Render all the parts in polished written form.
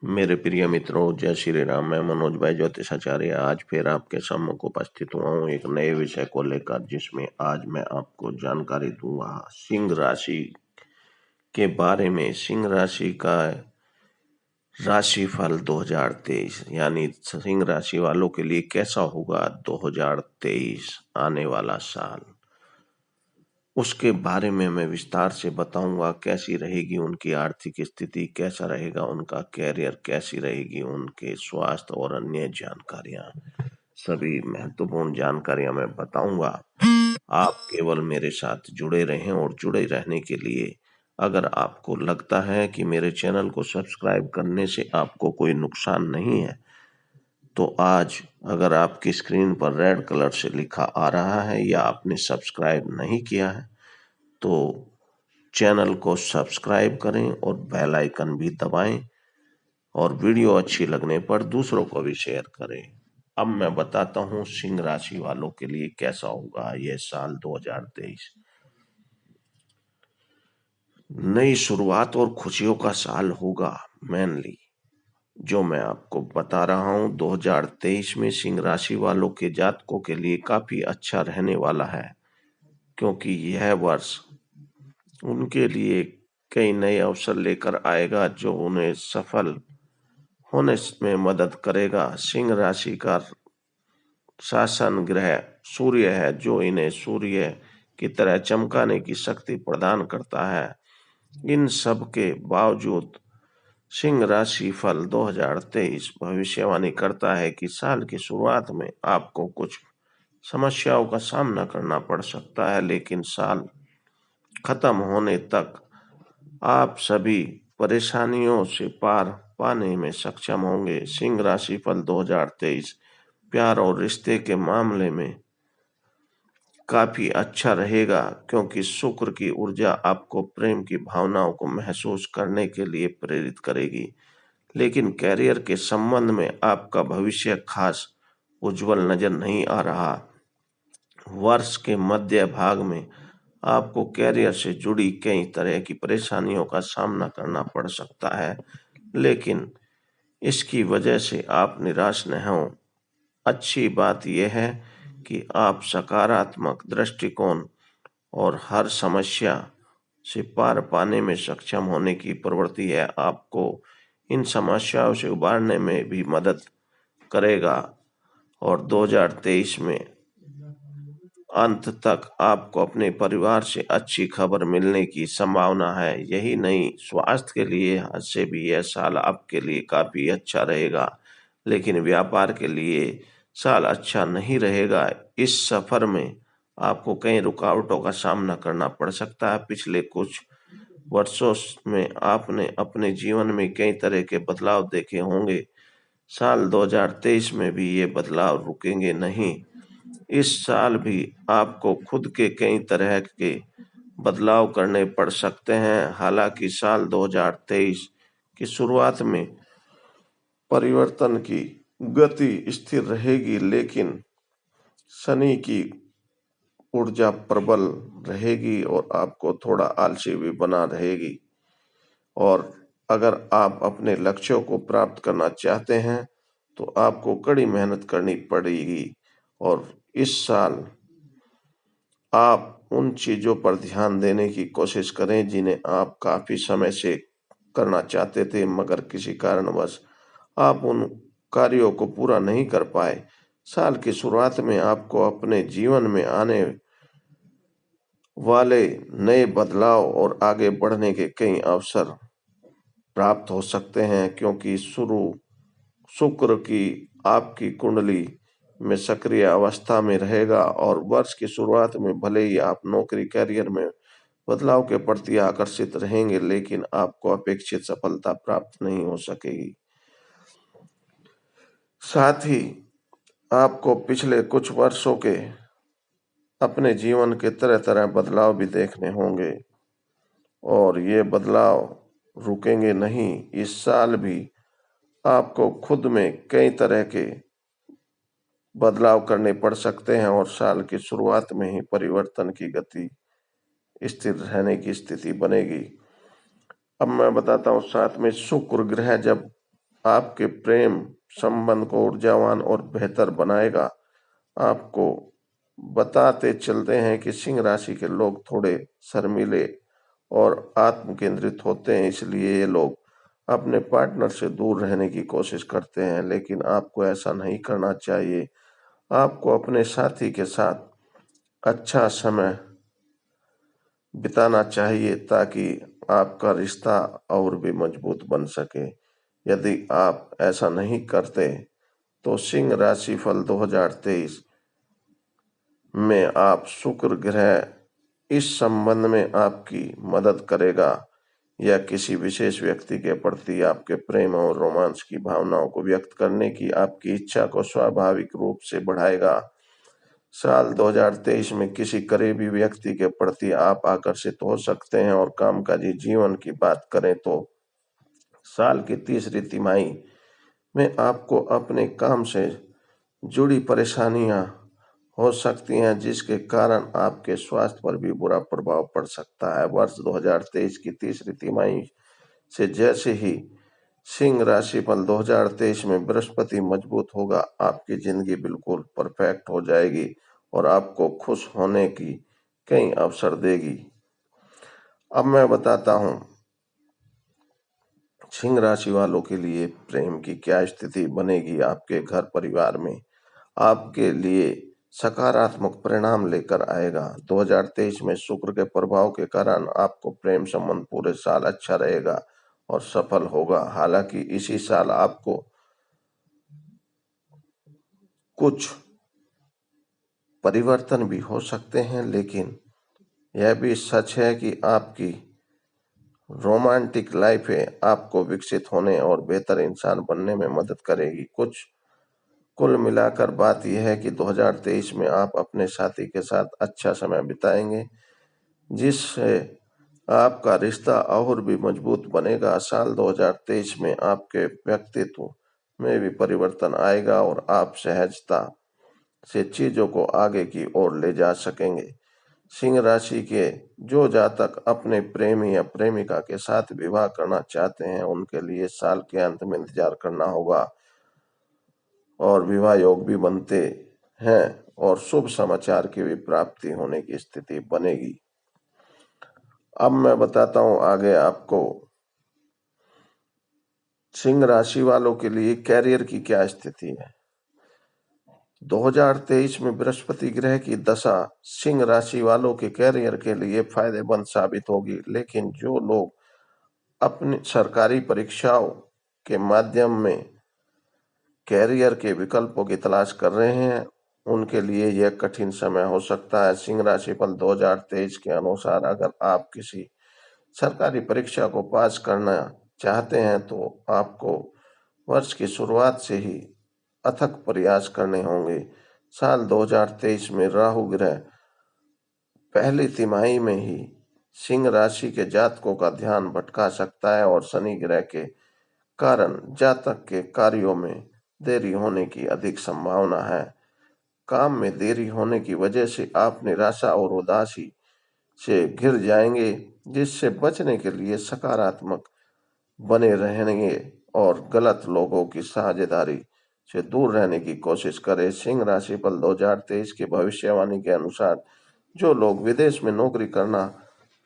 मेरे प्रिय मित्रों, जय श्री राम। मैं मनोज भाई ज्योतिषाचार्य आज फिर आपके सम्मुख उपस्थित हुआ हूँ एक नए विषय को लेकर, जिसमें आज मैं आपको जानकारी दूंगा सिंह राशि के बारे में। सिंह राशि का राशिफल 2023 यानी सिंह राशि वालों के लिए कैसा होगा 2023 आने वाला साल, उसके बारे में मैं विस्तार से बताऊंगा। कैसी रहेगी उनकी आर्थिक स्थिति, कैसा रहेगा उनका कैरियर, कैसी रहेगी उनके स्वास्थ्य और अन्य जानकारियां, सभी महत्वपूर्ण जानकारियां मैं बताऊंगा। आप केवल मेरे साथ जुड़े रहें, और जुड़े रहने के लिए अगर आपको लगता है कि मेरे चैनल को सब्सक्राइब करने से आपको कोई नुकसान नहीं है, तो आज अगर आपकी स्क्रीन पर रेड कलर से लिखा आ रहा है या आपने सब्सक्राइब नहीं किया है, तो चैनल को सब्सक्राइब करें और बेल आइकन भी दबाएं, और वीडियो अच्छी लगने पर दूसरों को भी शेयर करें। अब मैं बताता हूं सिंह राशि वालों के लिए कैसा होगा यह साल 2023। नई शुरुआत और खुशियों का साल होगा। मेनली जो मैं आपको बता रहा हूं, 2023 में सिंह राशि वालों के जातकों के लिए काफी अच्छा रहने वाला है, क्योंकि यह वर्ष उनके लिए कई नए अवसर लेकर आएगा जो उन्हें सफल होने में मदद करेगा। सिंह राशि का शासन ग्रह सूर्य है, जो इन्हें सूर्य की तरह चमकाने की शक्ति प्रदान करता है। इन सब के बावजूद सिंह राशि फल 2023 भविष्यवाणी करता है कि साल की शुरुआत में आपको कुछ समस्याओं का सामना करना पड़ सकता है, लेकिन साल खत्म होने तक आप सभी परेशानियों से पार पाने में सक्षम होंगे। सिंह राशि फल 2023 प्यार और रिश्ते के मामले में काफी अच्छा रहेगा, क्योंकि शुक्र की ऊर्जा आपको प्रेम की भावनाओं को महसूस करने के लिए प्रेरित करेगी। लेकिन कैरियर के संबंध में आपका भविष्य खास उज्जवल नजर नहीं आ रहा। वर्ष के मध्य भाग में आपको कैरियर से जुड़ी कई तरह की परेशानियों का सामना करना पड़ सकता है, लेकिन इसकी वजह से आप निराश न हों। अच्छी बात यह है कि आप सकारात्मक दृष्टिकोण और हर समस्या से पार पाने में सक्षम होने की प्रवृत्ति है। आपको इन समस्याओं से उबारने में भी मदद करेगा, और 2023 में अंत तक आपको अपने परिवार से अच्छी खबर मिलने की संभावना है। यही नहीं, स्वास्थ्य के लिए से भी यह साल आपके लिए काफी अच्छा रहेगा, लेकिन व्यापार के लिए साल अच्छा नहीं रहेगा। इस सफर में आपको कई रुकावटों का सामना करना पड़ सकता है। पिछले कुछ वर्षों में आपने अपने जीवन में कई तरह के बदलाव देखे होंगे। साल 2023 में भी ये बदलाव रुकेंगे नहीं। इस साल भी आपको खुद के कई तरह के बदलाव करने पड़ सकते हैं। हालांकि साल 2023 की शुरुआत में परिवर्तन की गति स्थिर रहेगी, लेकिन शनि की ऊर्जा प्रबल रहेगी और आपको थोड़ा आलसी भी बना रहेगी। और अगर आप अपने लक्ष्यों को प्राप्त करना चाहते हैं तो आपको कड़ी मेहनत करनी पड़ेगी। और इस साल आप उन चीजों पर ध्यान देने की कोशिश करें जिन्हें आप काफी समय से करना चाहते थे, मगर किसी कारणवश आप उन कार्यों को पूरा नहीं कर पाए। साल की शुरुआत में आपको अपने जीवन में आने वाले नए बदलाव और आगे बढ़ने के कई अवसर प्राप्त हो सकते हैं, क्योंकि शुक्र की आपकी कुंडली में सक्रिय अवस्था में रहेगा। और वर्ष की शुरुआत में भले ही आप नौकरी कैरियर में बदलाव के प्रति आकर्षित रहेंगे, लेकिन आपको अपेक्षित सफलता प्राप्त नहीं हो सकेगी। साथ ही आपको पिछले कुछ वर्षों के अपने जीवन के तरह तरह बदलाव भी देखने होंगे, और ये बदलाव रुकेंगे नहीं। इस साल भी आपको खुद में कई तरह के बदलाव करने पड़ सकते हैं, और साल की शुरुआत में ही परिवर्तन की गति स्थिर रहने की स्थिति बनेगी। अब मैं बताता हूँ, साथ में शुक्र ग्रह जब आपके प्रेम संबंध को ऊर्जावान और बेहतर बनाएगा। आपको बताते चलते हैं कि सिंह राशि के लोग थोड़े शर्मीले और आत्म केंद्रित होते हैं, इसलिए ये लोग अपने पार्टनर से दूर रहने की कोशिश करते हैं, लेकिन आपको ऐसा नहीं करना चाहिए। आपको अपने साथी के साथ अच्छा समय बिताना चाहिए ताकि आपका रिश्ता और भी मजबूत बन सके। यदि आप ऐसा नहीं करते तो सिंह राशि फल 2023 में आप शुक्र ग्रह इस संबंध में आपकी मदद करेगा या किसी विशेष व्यक्ति के प्रति आपके प्रेम और रोमांस की भावनाओं को व्यक्त करने की आपकी इच्छा को स्वाभाविक रूप से बढ़ाएगा। साल 2023 में किसी करीबी व्यक्ति के प्रति आप आकर्षित हो सकते हैं और कामकाजी जीवन की बात करें तो साल की तीसरी तिमाही में आपको अपने काम से जुड़ी परेशानियां हो सकती हैं, जिसके कारण आपके स्वास्थ्य पर भी बुरा प्रभाव पड़ सकता है। वर्ष 2023 की तीसरी तिमाही से जैसे ही सिंह राशि फल 2023 में बृहस्पति मजबूत होगा, आपकी जिंदगी बिल्कुल परफेक्ट हो जाएगी और आपको खुश होने की कई अवसर देगी। अब मैं बताता हूँ सिंह राशि वालों के लिए प्रेम की क्या स्थिति बनेगी आपके घर परिवार में। आपके लिए सकारात्मक परिणाम लेकर आएगा। 2023 में शुक्र के प्रभाव के कारण आपको प्रेम संबंध पूरे साल अच्छा रहेगा और सफल होगा। हालांकि इसी साल आपको कुछ परिवर्तन भी हो सकते हैं, लेकिन यह भी सच है कि आपकी रोमांटिक लाइफ है आपको विकसित होने और बेहतर इंसान बनने में मदद करेगी। कुल मिलाकर बात यह है कि 2023 में आप अपने साथी के साथ अच्छा समय बिताएंगे, जिससे आपका रिश्ता और भी मजबूत बनेगा। साल 2023 में आपके व्यक्तित्व में भी परिवर्तन आएगा और आप सहजता से चीजों को आगे की ओर ले जा सकेंगे। सिंह राशि के जो जातक अपने प्रेमी या प्रेमिका के साथ विवाह करना चाहते हैं, उनके लिए साल के अंत में इंतजार करना होगा और विवाह योग भी बनते हैं और शुभ समाचार की भी प्राप्ति होने की स्थिति बनेगी। अब मैं बताता हूं आगे आपको सिंह राशि वालों के लिए कैरियर की क्या स्थिति है। 2023 में बृहस्पति ग्रह की दशा सिंह राशि वालों के कैरियर के लिए फायदेमंद साबित होगी, लेकिन जो लोग अपनी सरकारी परीक्षाओं के माध्यम में कैरियर के विकल्पों की तलाश कर रहे हैं, उनके लिए यह कठिन समय हो सकता है। सिंह राशि फल 2023 के अनुसार अगर आप किसी सरकारी परीक्षा को पास करना चाहते हैं तो आपको वर्ष की शुरुआत से ही अथक प्रयास करने होंगे। साल 2023 में राहु ग्रह पहली तिमाही में ही सिंह राशि के जातकों का ध्यान भटका सकता है और शनि ग्रह के कारण जातक के कार्यों में देरी होने की अधिक संभावना है। काम में देरी होने की वजह से आप निराशा और उदासी से घिर जाएंगे, जिससे बचने के लिए सकारात्मक बने रहेंगे और गलत लोगों की साझेदारी से दूर रहने की कोशिश करें। सिंह राशि फल 2023 की भविष्यवाणी के अनुसार जो लोग विदेश में नौकरी करना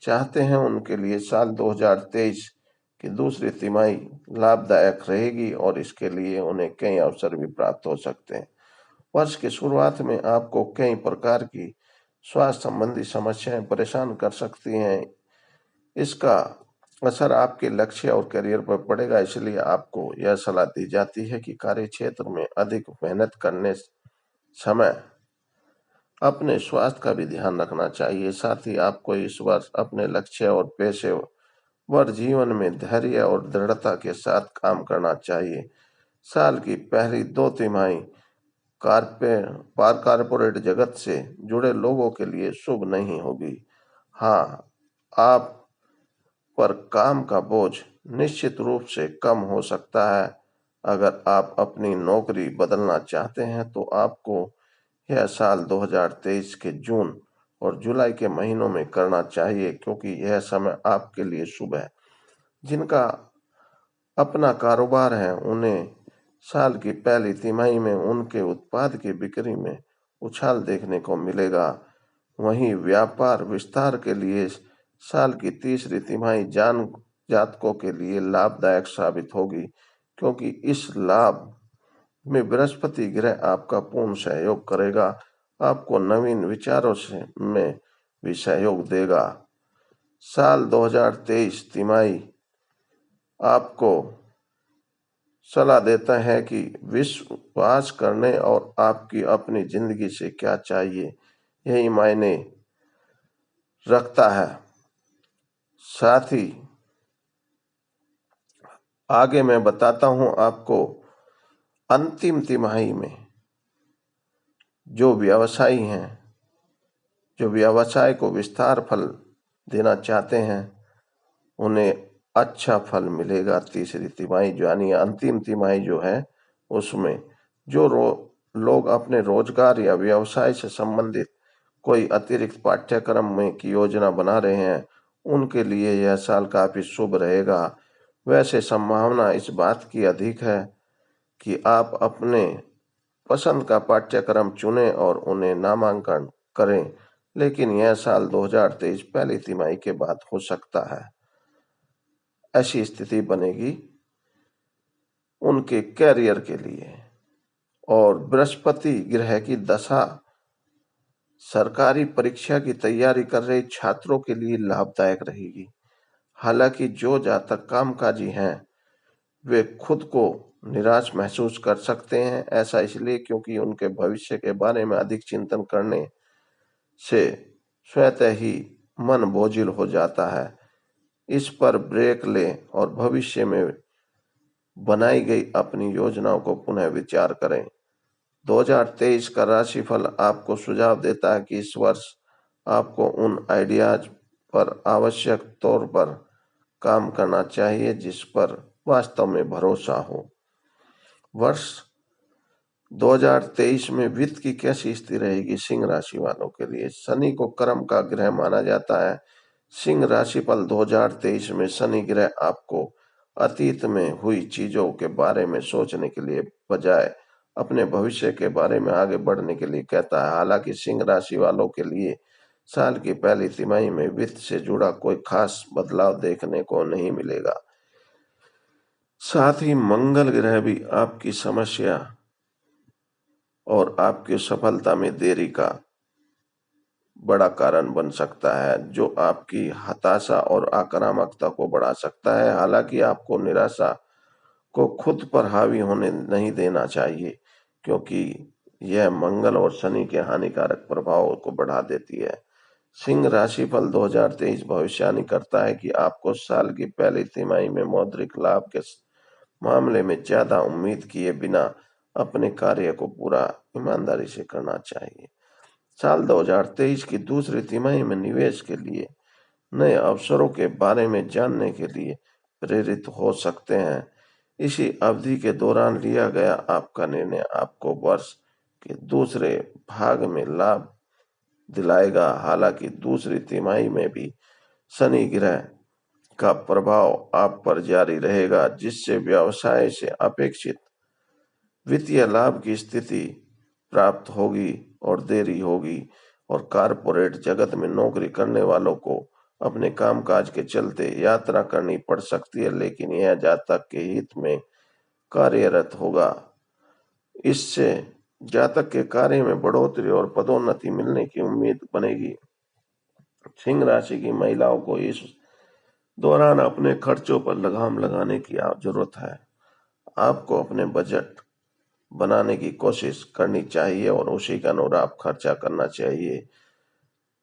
चाहते हैं, उनके लिए साल 2023 की दूसरी तिमाही लाभदायक रहेगी और इसके लिए उन्हें कई अवसर भी प्राप्त हो सकते हैं। वर्ष की शुरुआत में आपको कई प्रकार की स्वास्थ्य संबंधी समस्याएं परेशान कर सकती हैं। इसका असर आपके लक्ष्य और करियर पर पड़ेगा, इसलिए आपको यह सलाह दी जाती है कि कार्य क्षेत्र में अधिक मेहनत करने समय अपने स्वास्थ्य का भी ध्यान रखना चाहिए। साथ ही आपको इस वर्ष अपने लक्ष्य और पेशेवर जीवन में धैर्य और दृढ़ता के साथ काम करना चाहिए। साल की पहली 2 तिमाही कारपोरेट जगत से जुड़े लोगों के लिए शुभ नहीं होगी। हाँ, आप पर काम का बोझ निश्चित रूप से कम हो सकता है। अगर आप अपनी नौकरी बदलना चाहते हैं तो आपको यह साल 2023 के जून और जुलाई के महीनों में करना चाहिए, क्योंकि यह समय आपके लिए शुभ है। जिनका अपना कारोबार है, उन्हें साल की पहली तिमाही में उनके उत्पाद की बिक्री में उछाल देखने को मिलेगा। वहीं व्यापार विस्तार के लिए साल की तीसरी तिमाही जान जातकों के लिए लाभदायक साबित होगी, क्योंकि इस लाभ में बृहस्पति ग्रह आपका पूर्ण सहयोग करेगा, आपको नवीन विचारों से में भी सहयोग देगा। साल 2023 तिमाही आपको सलाह देता है कि विश्वास करने और आपकी अपनी जिंदगी से क्या चाहिए, यही मायने रखता है। साथ ही आगे मैं बताता हूं आपको, अंतिम तिमाही में जो व्यवसायी हैं, जो व्यवसाय को विस्तार फल देना चाहते हैं, उन्हें अच्छा फल मिलेगा। तीसरी तिमाही जो यानी अंतिम तिमाही जो है, उसमें जो लोग अपने रोजगार या व्यवसाय से संबंधित कोई अतिरिक्त पाठ्यक्रम में की योजना बना रहे हैं, उनके लिए यह साल काफी शुभ रहेगा। वैसे संभावना इस बात की अधिक है कि आप अपने पसंद का पाठ्यक्रम चुनें और उन्हें नामांकन करें, लेकिन यह साल 2023 पहली तिमाही के बाद हो सकता है। ऐसी स्थिति बनेगी उनके कैरियर के लिए। और बृहस्पति ग्रह की दशा सरकारी परीक्षा की तैयारी कर रहे छात्रों के लिए लाभदायक रहेगी। हालांकि जो जातक कामकाजी हैं, वे खुद को निराश महसूस कर सकते हैं। ऐसा इसलिए क्योंकि उनके भविष्य के बारे में अधिक चिंतन करने से स्वतः ही मन बोझिल हो जाता है। इस पर ब्रेक लें और भविष्य में बनाई गई अपनी योजनाओं को पुनः विचार करें। 2023 का राशिफल आपको सुझाव देता है कि इस वर्ष आपको उन आइडियाज पर आवश्यक तौर पर काम करना चाहिए जिस पर वास्तव में भरोसा हो। वर्ष 2023 में वित्त की कैसी स्थिति रहेगी सिंह राशि वालों के लिए? शनि को कर्म का ग्रह माना जाता है। सिंह राशिफल 2023 में शनि ग्रह आपको अतीत में हुई चीजों के बारे में सोचने के लिए बजाय अपने भविष्य के बारे में आगे बढ़ने के लिए कहता है। हालांकि सिंह राशि वालों के लिए साल की पहली तिमाही में वित्त से जुड़ा कोई खास बदलाव देखने को नहीं मिलेगा। साथ ही मंगल ग्रह भी आपकी समस्या और आपकी सफलता में देरी का बड़ा कारण बन सकता है, जो आपकी हताशा और आक्रामकता को बढ़ा सकता है। हालांकि आपको निराशा को खुद पर हावी होने नहीं देना चाहिए, क्योंकि यह मंगल और शनि के हानिकारक प्रभाव को बढ़ा देती है। सिंह राशिफल 2023 भविष्यवाणी करता है कि आपको साल की पहली तिमाही में मौद्रिक लाभ के मामले में ज्यादा उम्मीद किए बिना अपने कार्य को पूरा ईमानदारी से करना चाहिए। साल 2023 की दूसरी तिमाही में निवेश के लिए नए अवसरों के बारे में जानने के लिए प्रेरित हो सकते हैं। इसी अवधि के दौरान लिया गया आपका निर्णय आपको वर्ष के दूसरे भाग में लाभ दिलाएगा। हालांकि दूसरी तिमाही में भी शनि ग्रह का प्रभाव आप पर जारी रहेगा, जिससे व्यवसाय से अपेक्षित वित्तीय लाभ की स्थिति प्राप्त होगी और देरी होगी। और कारपोरेट जगत में नौकरी करने वालों को अपने कामकाज के चलते यात्रा करनी पड़ सकती है, लेकिन यह जातक के हित में कार्यरत होगा। इससे जातक के कार्य में बढ़ोतरी और पदोन्नति मिलने की उम्मीद बनेगी। सिंह राशि की महिलाओं को इस दौरान अपने खर्चों पर लगाम लगाने की जरूरत है। आपको अपने बजट बनाने की कोशिश करनी चाहिए और उसी के अनुरूप खर्चा करना चाहिए।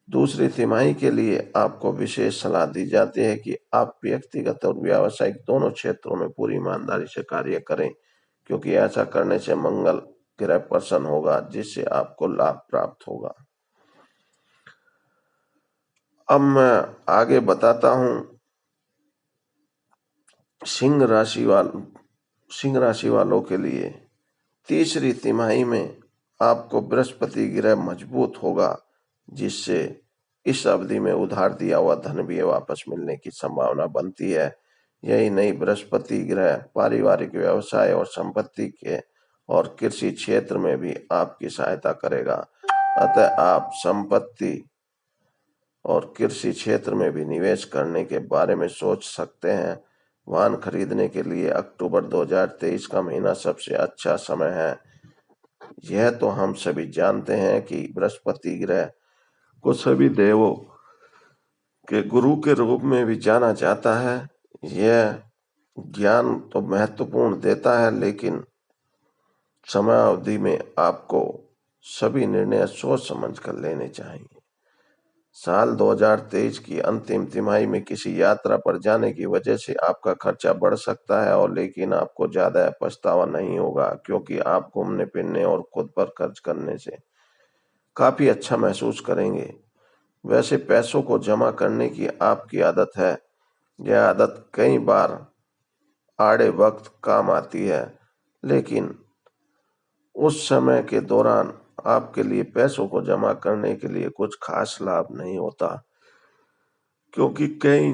दूसरी तिमाही के लिए आपको विशेष सलाह दी जाती है कि आप व्यक्तिगत और व्यावसायिक दोनों क्षेत्रों में पूरी ईमानदारी से कार्य करें, क्योंकि ऐसा करने से मंगल ग्रह प्रसन्न होगा, जिससे आपको लाभ प्राप्त होगा। अब मैं आगे बताता हूं सिंह राशि वालों के लिए तीसरी तिमाही में आपको बृहस्पति ग्रह मजबूत होगा, जिससे इस अवधि में उधार दिया हुआ धन भी वापस मिलने की संभावना बनती है। यही नहीं, बृहस्पति ग्रह पारिवारिक व्यवसाय और संपत्ति के और कृषि क्षेत्र में भी आपकी सहायता करेगा। अतः आप संपत्ति और कृषि क्षेत्र में भी निवेश करने के बारे में सोच सकते हैं। वाहन खरीदने के लिए अक्टूबर 2023 का महीना सबसे अच्छा समय है। यह तो हम सभी जानते हैं कि बृहस्पति ग्रह को सभी देवों के गुरु के रूप में भी जाना जाता है। यह ज्ञान तो महत्वपूर्ण देता है, लेकिन समयावधि में आपको सभी निर्णय सोच समझ कर लेने चाहिए। साल 2023 की अंतिम तिमाही में किसी यात्रा पर जाने की वजह से आपका खर्चा बढ़ सकता है, और लेकिन आपको ज्यादा पछतावा नहीं होगा, क्योंकि आप घूमने फिरने और खुद पर खर्च करने से काफी अच्छा महसूस करेंगे। वैसे पैसों को जमा करने की आपकी आदत है। यह आदत कई बार आड़े वक्त काम आती है, लेकिन उस समय के दौरान आपके लिए पैसों को जमा करने के लिए कुछ खास लाभ नहीं होता, क्योंकि कई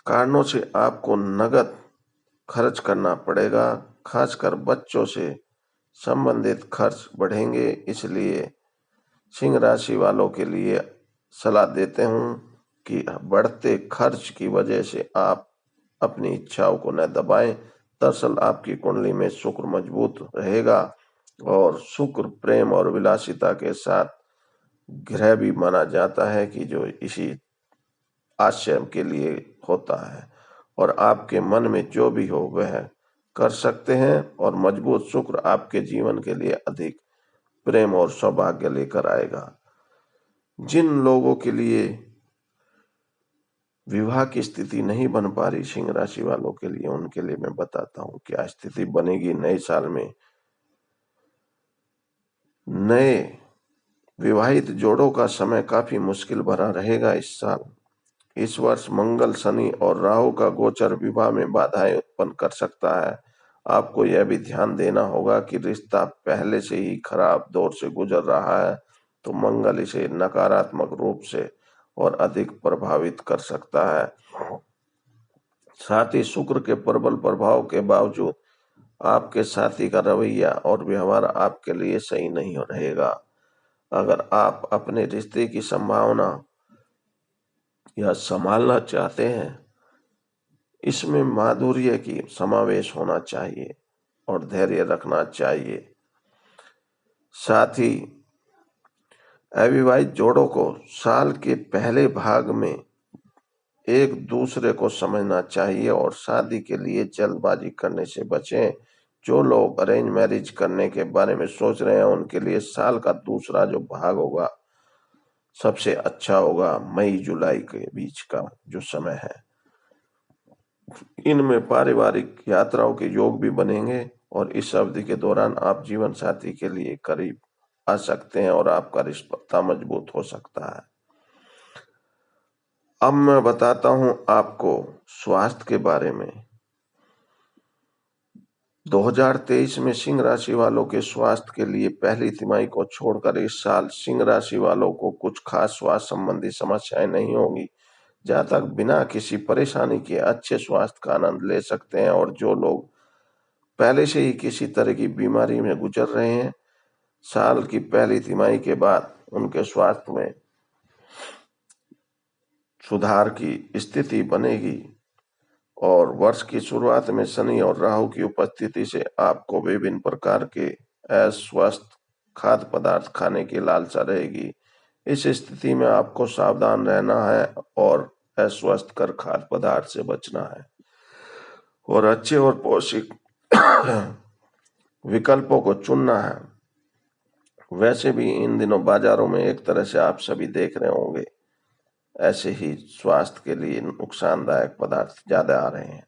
कारणों से आपको नकद खर्च करना पड़ेगा। खासकर बच्चों से संबंधित खर्च बढ़ेंगे। इसलिए सिंह राशि वालों के लिए सलाह देते हूँ कि बढ़ते खर्च की वजह से आप अपनी इच्छाओं को न दबाएं। दरअसल आपकी कुंडली में शुक्र मजबूत रहेगा, और शुक्र प्रेम और विलासिता के साथ ग्रह भी माना जाता है कि जो इसी आशय के लिए होता है, और आपके मन में जो भी हो वह कर सकते हैं। और मजबूत शुक्र आपके जीवन के लिए अधिक प्रेम और सौभाग्य लेकर आएगा। जिन लोगों के लिए विवाह की स्थिति नहीं बन पा रही सिंह राशि वालों के लिए, उनके लिए मैं बताता हूँ क्या स्थिति बनेगी नए साल में। नए विवाहित जोड़ों का समय काफी मुश्किल भरा रहेगा इस साल। इस वर्ष मंगल, शनि और राहु का गोचर विवाह में बाधाएं उत्पन्न कर सकता है। आपको यह भी ध्यान देना होगा कि रिश्ता पहले से ही खराब दौर से गुजर रहा है, तो मंगल इसे नकारात्मक रूप से और अधिक प्रभावित कर सकता है। साथ ही शुक्र के प्रबल प्रभाव के बावजूद आपके साथी का रवैया और व्यवहार आपके लिए सही नहीं रहेगा। अगर आप अपने रिश्ते की संभावना या संभालना चाहते हैं, इसमें माधुर्य की समावेश होना चाहिए और धैर्य रखना चाहिए। साथ ही अविवाहित जोड़ों को साल के पहले भाग में एक दूसरे को समझना चाहिए और शादी के लिए जल्दबाजी करने से बचें। जो लोग अरेंज मैरिज करने के बारे में सोच रहे हैं, उनके लिए साल का दूसरा जो भाग होगा सबसे अच्छा होगा। मई जुलाई के बीच का जो समय है, इनमें पारिवारिक यात्राओं के योग भी बनेंगे, और इस अवधि के दौरान आप जीवन साथी के लिए करीब आ सकते हैं और आपका रिश्ता मजबूत हो सकता है। अब मैं बताता हूं आपको स्वास्थ्य के बारे में। 2023 में सिंह राशि वालों के स्वास्थ्य के लिए पहली तिमाही को छोड़कर इस साल सिंह राशि वालों को कुछ खास स्वास्थ्य संबंधी समस्याएं नहीं होंगी। जहाँ तक बिना किसी परेशानी के अच्छे स्वास्थ्य का आनंद ले सकते हैं, और जो लोग पहले से ही किसी तरह की बीमारी में गुजर रहे हैं, साल की पहली तिमाही के बाद उनके स्वास्थ्य में सुधार की स्थिति बनेगी। और वर्ष की शुरुआत में शनि और राहु की उपस्थिति से आपको विभिन्न प्रकार के अस्वस्थ खाद्य पदार्थ खाने की लालसा रहेगी। इस स्थिति में आपको सावधान रहना है और अस्वस्थ कर खाद्य पदार्थ से बचना है, और अच्छे और पौष्टिक विकल्पों को चुनना है। वैसे भी इन दिनों बाजारों में एक तरह से आप सभी देख रहे होंगे, ऐसे ही स्वास्थ्य के लिए नुकसानदायक पदार्थ ज्यादा आ रहे हैं।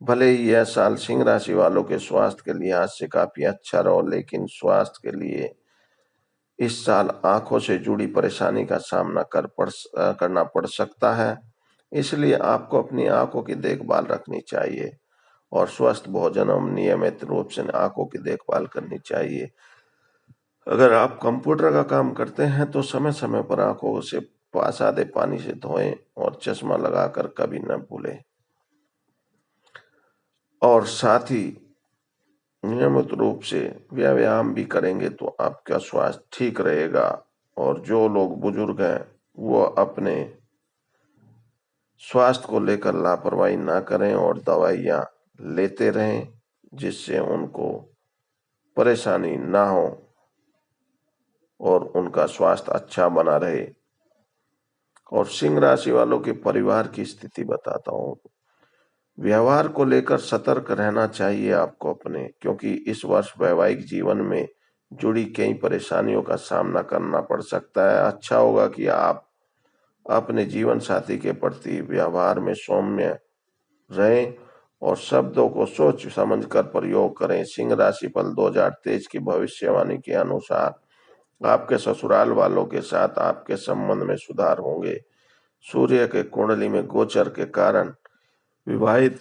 भले ही यह साल सिंह राशि वालों के स्वास्थ्य के लिहाज से काफी अच्छा रहो, लेकिन स्वास्थ्य के लिए इस साल आंखों से जुड़ी परेशानी का सामना करना पड़ सकता है। इसलिए आपको अपनी आंखों की देखभाल रखनी चाहिए और स्वस्थ भोजन और नियमित रूप से आंखों की देखभाल करनी चाहिए। अगर आप कंप्यूटर का काम करते हैं तो समय समय पर आंखों से सादे पानी से धोएं और चश्मा लगाकर कभी न भूलें। और साथ ही नियमित रूप से व्यायाम भी करेंगे तो आपका स्वास्थ्य ठीक रहेगा। और जो लोग बुजुर्ग हैं वो अपने स्वास्थ्य को लेकर लापरवाही ना करें और दवाइयाँ लेते रहें, जिससे उनको परेशानी ना हो और उनका स्वास्थ्य अच्छा बना रहे। और सिंह राशि वालों के परिवार की स्थिति बताता हूँ। व्यवहार को लेकर सतर्क रहना चाहिए आपको अपने, क्योंकि इस वर्ष वैवाहिक जीवन में जुड़ी कई परेशानियों का सामना करना पड़ सकता है। अच्छा होगा कि आप अपने जीवन साथी के प्रति व्यवहार में सौम्य रहें और शब्दों को सोच समझकर प्रयोग करें। सिंह राशि फल 2023 की भविष्यवाणी के अनुसार आपके ससुराल वालों के साथ आपके संबंध में सुधार होंगे। सूर्य के कुंडली में गोचर के कारण विवाहित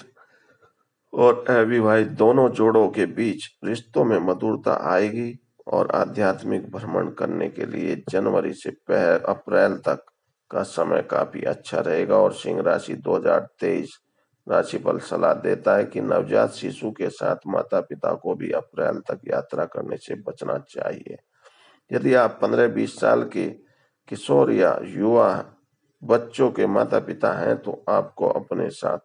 और अविवाहित दोनों जोड़ों के बीच रिश्तों में मधुरता आएगी और आध्यात्मिक भ्रमण करने के लिए जनवरी से अप्रैल तक का समय काफी अच्छा रहेगा। और सिंह राशि 2023 राशिफल सलाह देता है कि नवजात शिशु के साथ माता पिता को भी अप्रैल तक यात्रा करने से बचना चाहिए। यदि आप 15-20 साल के किशोर या युवा बच्चों के माता पिता हैं तो आपको अपने साथ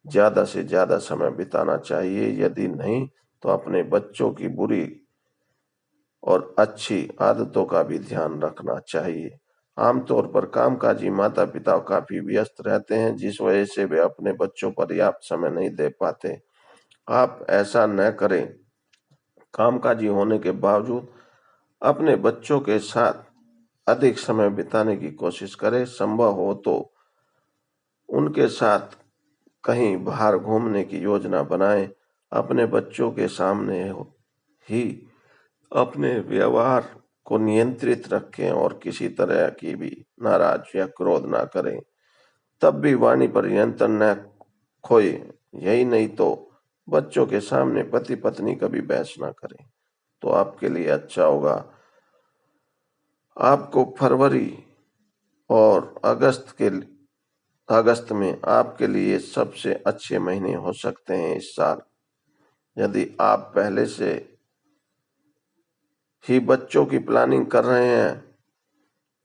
ज्यादा से ज्यादा समय बिताना चाहिए। यदि नहीं तो अपने बच्चों की बुरी और अच्छी आदतों का भी ध्यान रखना चाहिए। आमतौर पर कामकाजी माता पिता काफी व्यस्त रहते हैं, जिस वजह से वे अपने बच्चों पर पर्याप्त समय नहीं दे पाते। आप ऐसा न करें। कामकाजी होने के बावजूद अपने बच्चों के साथ अधिक समय बिताने की कोशिश करें। संभव हो तो उनके साथ कहीं बाहर घूमने की योजना बनाएं। अपने बच्चों के सामने ही अपने व्यवहार को नियंत्रित रखें और किसी तरह की भी नाराज या क्रोध ना करें। तब भी वाणी पर नियंत्रण न खोए। यही नहीं तो बच्चों के सामने पति पत्नी कभी बहस ना करें तो आपके लिए अच्छा होगा। आपको फरवरी और अगस्त में आपके लिए सबसे अच्छे महीने हो सकते हैं इस साल। यदि आप पहले से ही बच्चों की प्लानिंग कर रहे हैं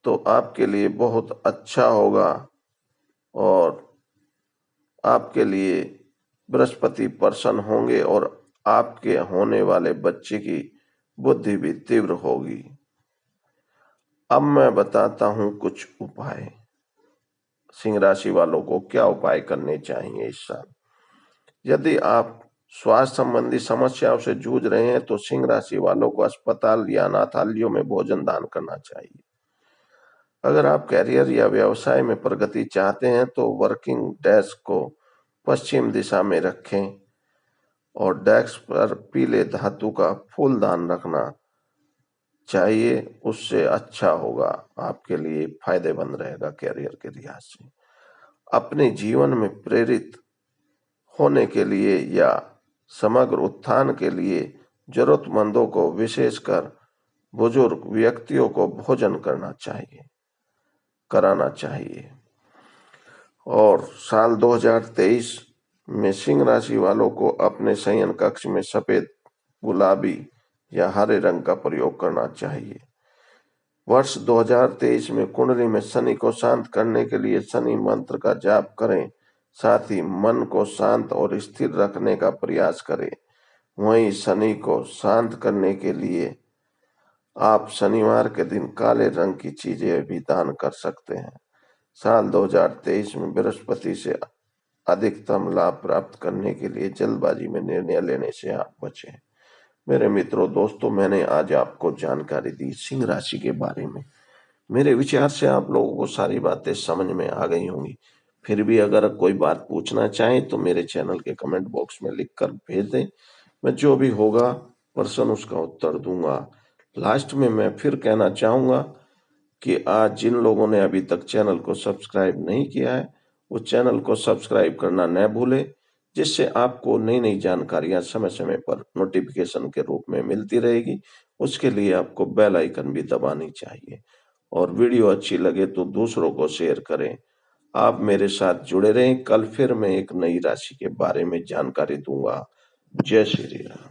तो आपके लिए बहुत अच्छा होगा। और आपके लिए बृहस्पति प्रसन्न होंगे और आपके होने वाले बच्चे की बुद्धि भी तीव्र होगी। अब मैं बताता हूं कुछ उपाय। सिंह राशि वालों को क्या उपाय करने चाहिए इस साल। यदि आप स्वास्थ्य संबंधी समस्याओं से जूझ रहे हैं तो सिंह राशि वालों को अस्पताल या अनाथालयों में भोजन दान करना चाहिए। अगर आप कैरियर या व्यवसाय में प्रगति चाहते हैं तो वर्किंग डेस्क को पश्चिम दिशा में रखें और डेस्क पर पीले धातु का फूलदान रखना चाहिए। उससे अच्छा होगा, आपके लिए फायदेमंद रहेगा कैरियर के लिहाज से। अपने जीवन में प्रेरित होने के लिए या समग्र उत्थान के लिए जरूरतमंदों को, विशेषकर बुजुर्ग व्यक्तियों को भोजन कराना चाहिए। और साल 2023 में सिंह राशि वालों को अपने शयन कक्ष में सफेद, गुलाबी या हरे रंग का प्रयोग करना चाहिए। वर्ष 2023 में कुंडली में शनि को शांत करने के लिए शनि मंत्र का जाप करें। साथ ही मन को शांत और स्थिर रखने का प्रयास करें। वहीं शनि को शांत करने के लिए आप शनिवार के दिन काले रंग की चीजें भी दान कर सकते हैं। साल 2023 में बृहस्पति से अधिकतम लाभ प्राप्त करने के लिए जल्दबाजी में निर्णय लेने से आप बचें। मेरे मित्रों, दोस्तों, मैंने आज आपको जानकारी दी सिंह राशि के बारे में। मेरे विचार से आप लोगों को सारी बातें समझ में आ गई होंगी। फिर भी अगर कोई बात पूछना चाहें तो मेरे चैनल के कमेंट बॉक्स में लिखकर भेज दें। मैं जो भी होगा पर्सन उसका उत्तर दूंगा। लास्ट में मैं फिर कहना चाहूंगा कि आज जिन लोगों ने अभी तक चैनल को सब्सक्राइब नहीं किया है वो चैनल को सब्सक्राइब करना न भूले, जिससे आपको नई नई जानकारियां समय समय पर नोटिफिकेशन के रूप में मिलती रहेगी। उसके लिए आपको बेल आइकन भी दबानी चाहिए और वीडियो अच्छी लगे तो दूसरों को शेयर करें। आप मेरे साथ जुड़े रहें। कल फिर मैं एक नई राशि के बारे में जानकारी दूंगा। जय श्री राम।